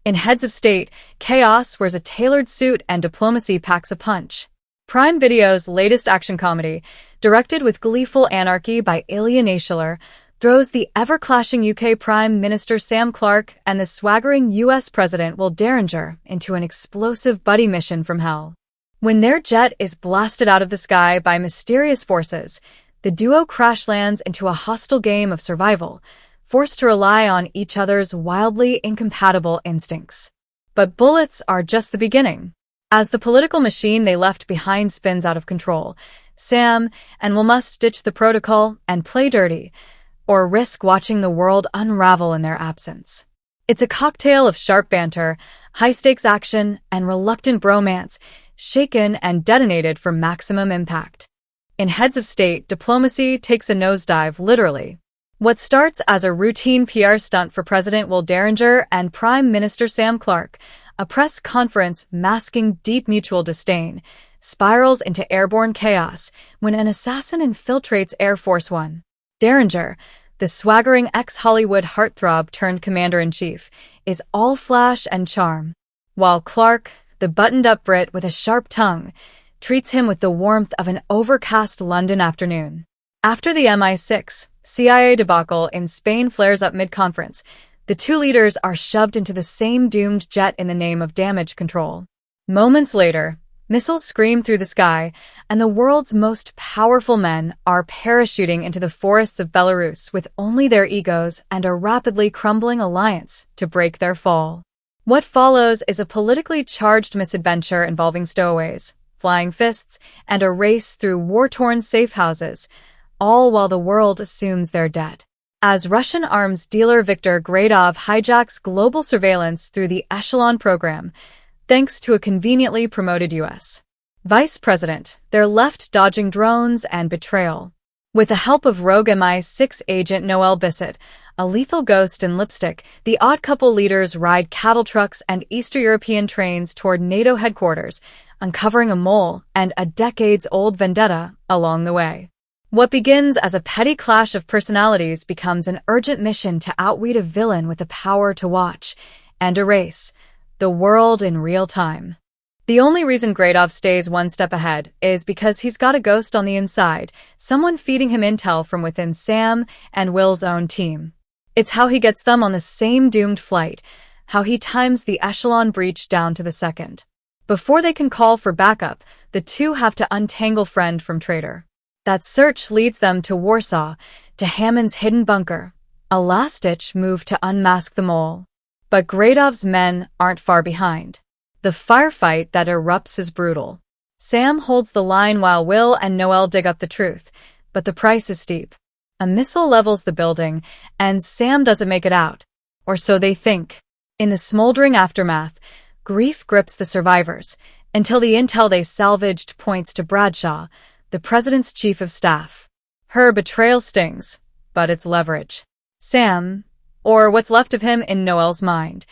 In Heads of State, chaos wears a tailored suit and diplomacy packs a punch. Prime Video's latest action comedy, directed with gleeful anarchy by Ilya Naishuller, throws the ever-clashing UK Prime Minister Sam Clarke and the swaggering US President Will Derringer into an explosive buddy mission from hell. When their jet is blasted out of the sky by mysterious forces, the duo crash lands into a hostile game of survival, forced to rely on each other's wildly incompatible instincts. But bullets are just the beginning. As the political machine they left behind spins out of control, Sam and Will must ditch the protocol and play dirty, or risk watching the world unravel in their absence. It's a cocktail of sharp banter, high-stakes action, and reluctant bromance, shaken and detonated for maximum impact. In Heads of State, diplomacy takes a nosedive, literally. What starts as a routine PR stunt for President Will Derringer and Prime Minister Sam Clarke, a press conference masking deep mutual disdain, spirals into airborne chaos when an assassin infiltrates Air Force One. Derringer, the swaggering ex-Hollywood heartthrob turned commander-in-chief, is all flash and charm, while Clarke, the buttoned-up Brit with a sharp tongue, treats him with the warmth of an overcast London afternoon. After the MI6 CIA debacle in Spain flares up mid-conference, the two leaders are shoved into the same doomed jet in the name of damage control. Moments later, missiles scream through the sky, and the world's most powerful men are parachuting into the forests of Belarus with only their egos and a rapidly crumbling alliance to break their fall. What follows is a politically charged misadventure involving stowaways, flying fists, and a race through war-torn safe houses, all while the world assumes they're dead. As Russian arms dealer Viktor Gradov hijacks global surveillance through the Echelon program, thanks to a conveniently promoted U.S. Vice President, they're left dodging drones and betrayal. With the help of rogue MI6 agent Noel Bissett, a lethal ghost in lipstick, the odd couple leaders ride cattle trucks and Eastern European trains toward NATO headquarters, uncovering a mole and a decades-old vendetta along the way. What begins as a petty clash of personalities becomes an urgent mission to outwit a villain with the power to watch and erase the world in real time. The only reason Gradov stays one step ahead is because he's got a ghost on the inside, someone feeding him intel from within Sam and Will's own team. It's how he gets them on the same doomed flight, how he times the Echelon breach down to the second. Before they can call for backup, the two have to untangle friend from traitor. That search leads them to Warsaw, to Hammond's hidden bunker, a last-ditch move to unmask the mole. But Gradov's men aren't far behind. The firefight that erupts is brutal. Sam holds the line while Will and Noel dig up the truth, but the price is steep. A missile levels the building, and Sam doesn't make it out. Or so they think. In the smoldering aftermath, grief grips the survivors, until the intel they salvaged points to Bradshaw, the president's chief of staff. Her betrayal stings, but it's leverage. Sam, or what's left of him in Noel's mind,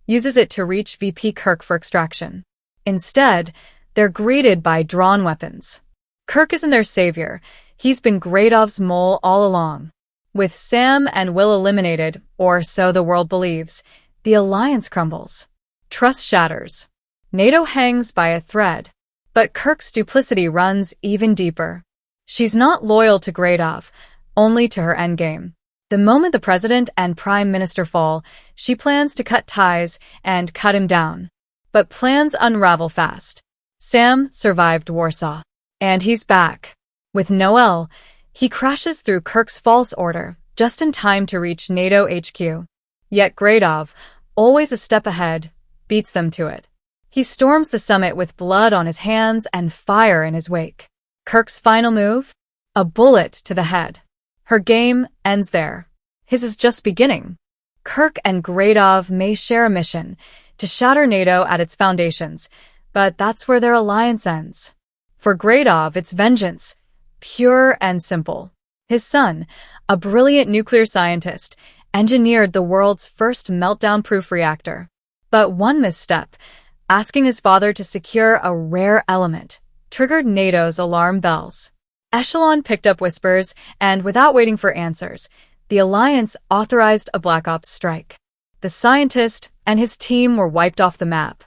uses it to reach VP Kirk for extraction. Instead, they're greeted by drawn weapons. Kirk isn't their savior. He's been Gradov's mole all along. With Sam and Will eliminated, or so the world believes, the alliance crumbles. Trust shatters. NATO hangs by a thread. But Kirk's duplicity runs even deeper. She's not loyal to Gradov, only to her endgame. The moment the president and prime minister fall, she plans to cut ties and cut him down. But plans unravel fast. Sam survived Warsaw. And he's back. With Noel, he crashes through Kirk's false order, just in time to reach NATO HQ. Yet Gradov, always a step ahead, beats them to it. He storms the summit with blood on his hands and fire in his wake. Kirk's final move? A bullet to the head. Her game ends there. His is just beginning. Kirk and Gradov may share a mission to shatter NATO at its foundations, but that's where their alliance ends. For Gradov, it's vengeance, pure and simple. His son, a brilliant nuclear scientist, engineered the world's first meltdown-proof reactor. But one misstep, asking his father to secure a rare element, triggered NATO's alarm bells. Echelon picked up whispers, and without waiting for answers, the alliance authorized a Black Ops strike. The scientist and his team were wiped off the map.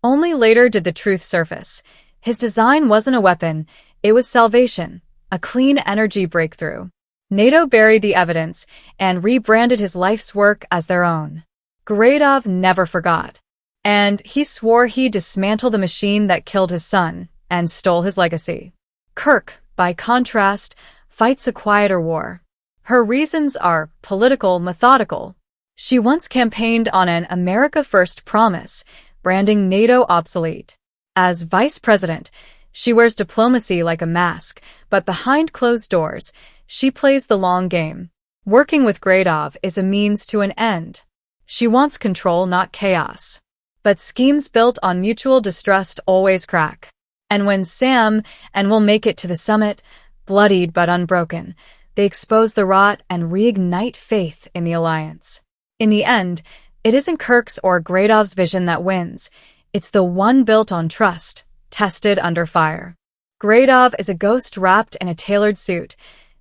Only later did the truth surface. His design wasn't a weapon, it was salvation, a clean energy breakthrough. NATO buried the evidence and rebranded his life's work as their own. Gradov never forgot. And he swore he'd dismantle the machine that killed his son and stole his legacy. Kirk, by contrast, fights a quieter war. Her reasons are political, methodical. She once campaigned on an America First promise, branding NATO obsolete. As vice president, she wears diplomacy like a mask, but behind closed doors, she plays the long game. Working with Gradov is a means to an end. She wants control, not chaos. But schemes built on mutual distrust always crack. And when Sam and Will make it to the summit, bloodied but unbroken, they expose the rot and reignite faith in the alliance. In the end, it isn't Kirk's or Gradov's vision that wins. It's the one built on trust, tested under fire. Gradov is a ghost wrapped in a tailored suit,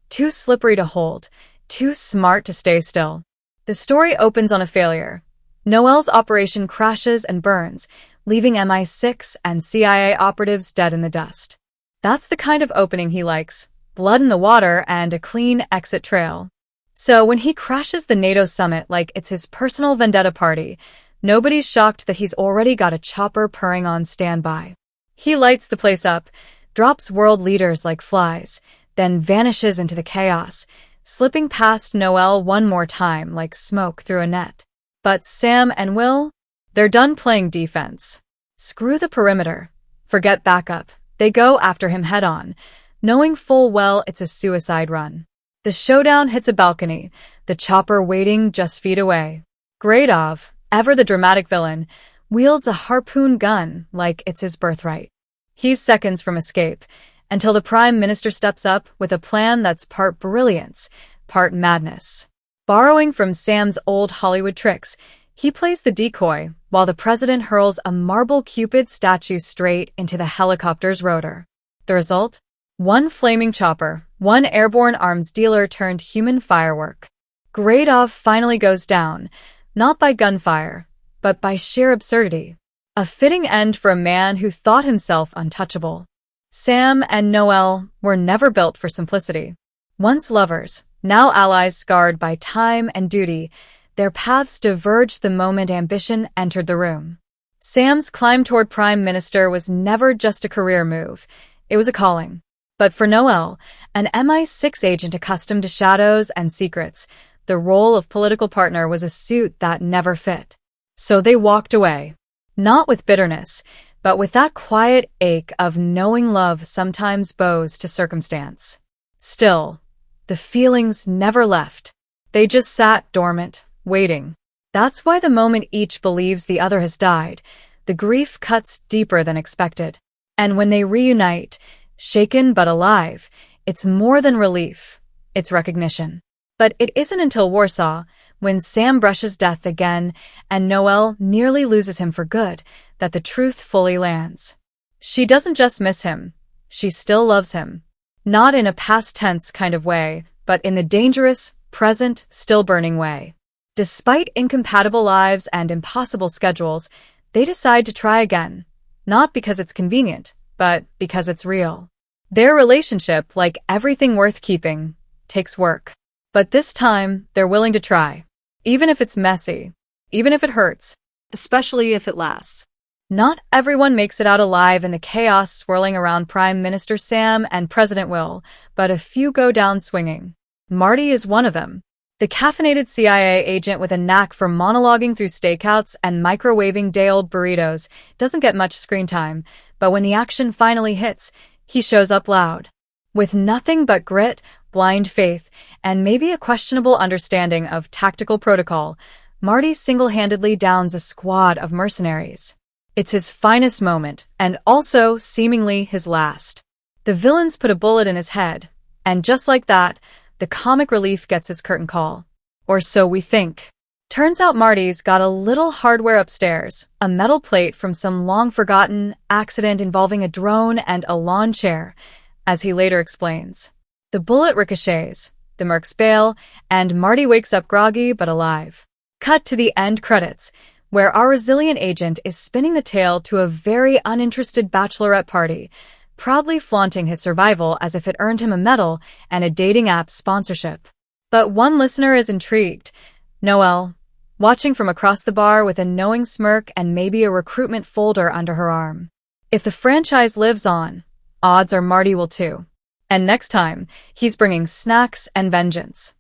too slippery to hold, too smart to stay still. The story opens on a failure. Noel's operation crashes and burns, leaving MI6 and CIA operatives dead in the dust. That's the kind of opening he likes, blood in the water and a clean exit trail. So when he crashes the NATO summit like it's his personal vendetta party, nobody's shocked that he's already got a chopper purring on standby. He lights the place up, drops world leaders like flies, then vanishes into the chaos, slipping past Noel one more time like smoke through a net. But Sam and Will? They're done playing defense. Screw the perimeter. Forget backup. They go after him head-on, knowing full well it's a suicide run. The showdown hits a balcony, the chopper waiting just feet away. Gradov, ever the dramatic villain, wields a harpoon gun like it's his birthright. He's seconds from escape, until the Prime Minister steps up with a plan that's part brilliance, part madness. Borrowing from Sam's old Hollywood tricks, he plays the decoy, while the president hurls a marble Cupid statue straight into the helicopter's rotor. The result? One flaming chopper, one airborne arms dealer turned human firework. Gradov finally goes down, not by gunfire, but by sheer absurdity. A fitting end for a man who thought himself untouchable. Sam and Noel were never built for simplicity. Once lovers, now allies scarred by time and duty, their paths diverged the moment ambition entered the room. Sam's climb toward Prime Minister was never just a career move, it was a calling. But for Noel, an MI6 agent accustomed to shadows and secrets, the role of political partner was a suit that never fit. So they walked away. Not with bitterness, but with that quiet ache of knowing love sometimes bows to circumstance. Still, the feelings never left. They just sat dormant, waiting. That's why the moment each believes the other has died, the grief cuts deeper than expected. And when they reunite, shaken but alive, it's more than relief, it's recognition. But it isn't until Warsaw, when Sam brushes death again and Noel nearly loses him for good, that the truth fully lands. She doesn't just miss him, she still loves him. Not in a past tense kind of way, but in the dangerous, present, still burning way. Despite incompatible lives and impossible schedules, they decide to try again. Not because it's convenient, but because it's real. Their relationship, like everything worth keeping, takes work. But this time, they're willing to try. Even if it's messy. Even if it hurts. Especially if it lasts. Not everyone makes it out alive in the chaos swirling around Prime Minister Sam and President Will, but a few go down swinging. Marty is one of them. The caffeinated CIA agent with a knack for monologuing through stakeouts and microwaving day-old burritos doesn't get much screen time, but when the action finally hits, he shows up loud. With nothing but grit, blind faith, and maybe a questionable understanding of tactical protocol, Marty single-handedly downs a squad of mercenaries. It's his finest moment, and also, seemingly, his last. The villains put a bullet in his head, and just like that, the comic relief gets his curtain call. Or so we think. Turns out Marty's got a little hardware upstairs, a metal plate from some long-forgotten accident involving a drone and a lawn chair, as he later explains. The bullet ricochets, the mercs bail, and Marty wakes up groggy but alive. Cut to the end credits, where our resilient agent is spinning the tale to a very uninterested bachelorette party, proudly flaunting his survival as if it earned him a medal and a dating app sponsorship. But one listener is intrigued. Noelle, watching from across the bar with a knowing smirk and maybe a recruitment folder under her arm. If the franchise lives on, odds are Marty will too. And next time, he's bringing snacks and vengeance.